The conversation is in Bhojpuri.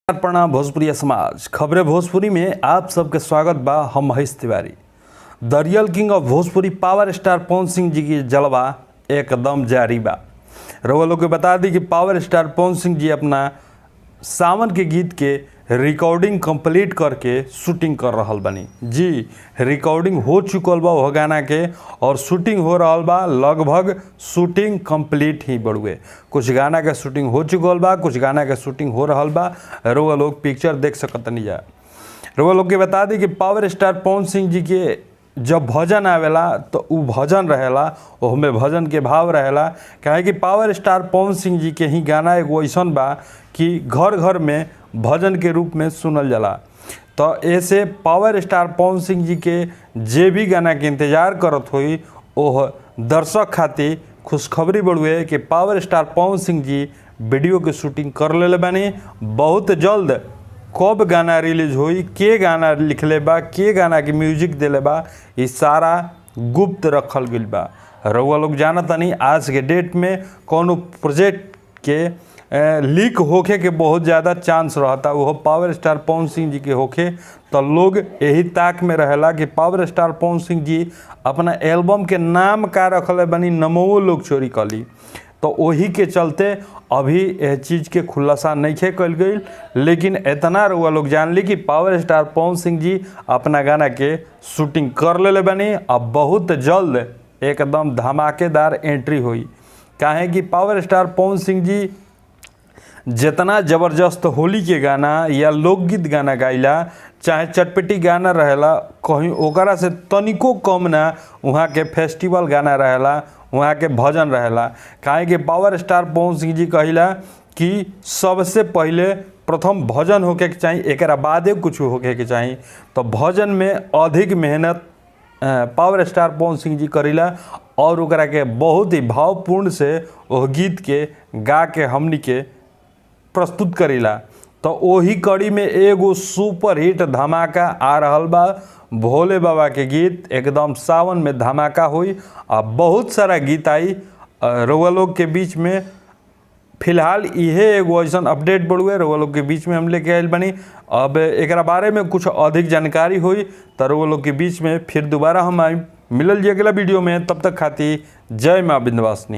प्रणाम भोजपुरी समाज खबरें भोजपुरी में आप सबके स्वागत बा। हम Mahesh Tiwari. The real king of Bhojpuri power star Pawan Singh ji की जलवा एकदम जारी बा। रउआ लोग के बता दी कि पावर स्टार पवन सिंह जी अपना सावन के गीत के रिकॉर्डिंग कंप्लीट करके शूटिंग कर रहल बानी। जी रिकॉर्डिंग हो चुकल बा वह गाना के और शूटिंग हो रहल बा। लगभग शूटिंग कंप्लीट ही बड़ुए। कुछ गाना के शूटिंग हो चुकल बा, कुछ गाना के शूटिंग हो रहल बा। रउआ लोग पिक्चर देख सकतनी जा। रउआ लोग के बता दी कि पावर स्टार पवन सिंह जी के जब भजन आवेला तो उ भजन रहेला, ओहमे भजन के भाव रहेला। काहे कि पावर स्टार पवन सिंह जी के ही गाना एगो ऐसन बा कि घर घर में भजन के रूप में सुनल जाला। तो ऐसे पावर स्टार पवन सिंह जी के जे भी गाना के इंतजार करत होई ओह दर्शक खातिर खुशखबरी बड़ुए कि पावर स्टार पवन सिंह जी वीडियो के शूटिंग कर लेले बानी। बहुत जल्द कब गाना रिलीज होई, के गाना लिखले बा, के गाना के म्यूजिक देले बा, ये सारा गुप्त रखल गइल बा। रउआ लोग जानतानी आज के डेट में कोनो प्रोजेक्ट के लीक होखे के बहुत ज़्यादा चांस रहता, वो पावर स्टार पवन सिंह जी के होखे। तो लोग यही ताक में रहेला कि पावर स्टार पवन सिंह जी अपना एल्बम के नाम का रखले बनी नमो लोग चोरी कली। तो वही के चलते अभी यह चीज़ के खुलासा नहीं कल गई, लेकिन इतना रउआ लोग जान ली कि पावर स्टार पवन सिंह जी अपना गाना के शूटिंग कर लेले बनी। अब बहुत जल्द एकदम धमाकेदार एंट्री हुई। काहे कि पावर स्टार पवन सिंह जी जितना ज़बरदस्त होली के गाना या लोकगीत गाना गाइला, चाहे चटपटी गाना रहेला, कहीं ओकरा से तनिको कम ना वहाँ के फेस्टिवल गाना रहेला, वहाँ के भजन रहेला। काहे कि पावर स्टार पवन सिंह जी कहिला कि सबसे पहले प्रथम भजन होके के चाहिए, एकरा बादे कुछ होके के चाहिए। तो भजन में अधिक मेहनत पावर स्टार पवन सिंह जी करीला और ओकरा के बहुत ही भावपूर्ण से वह गीत के गा के हमनी के प्रस्तुत करीला। तो वही कड़ी में एगो सुपर हिट धमाका आ रहल बा। भोले बाबा के गीत एकदम सावन में धमाका हुई। अब बहुत सारा गीत आई रउआ लोग के बीच में। फिलहाल इहे एगो ऐसन अपडेट बढ़ुए रउआ लोग के बीच में हम लेके आयल बनी। अब एकरा बारे में कुछ अधिक जानकारी हुई तो रउआ लोग के बीच में फिर दोबारा हम आई मिलल जी अगला वीडियो में। तब तक खातिर जय माँ विंध्यवासिनी।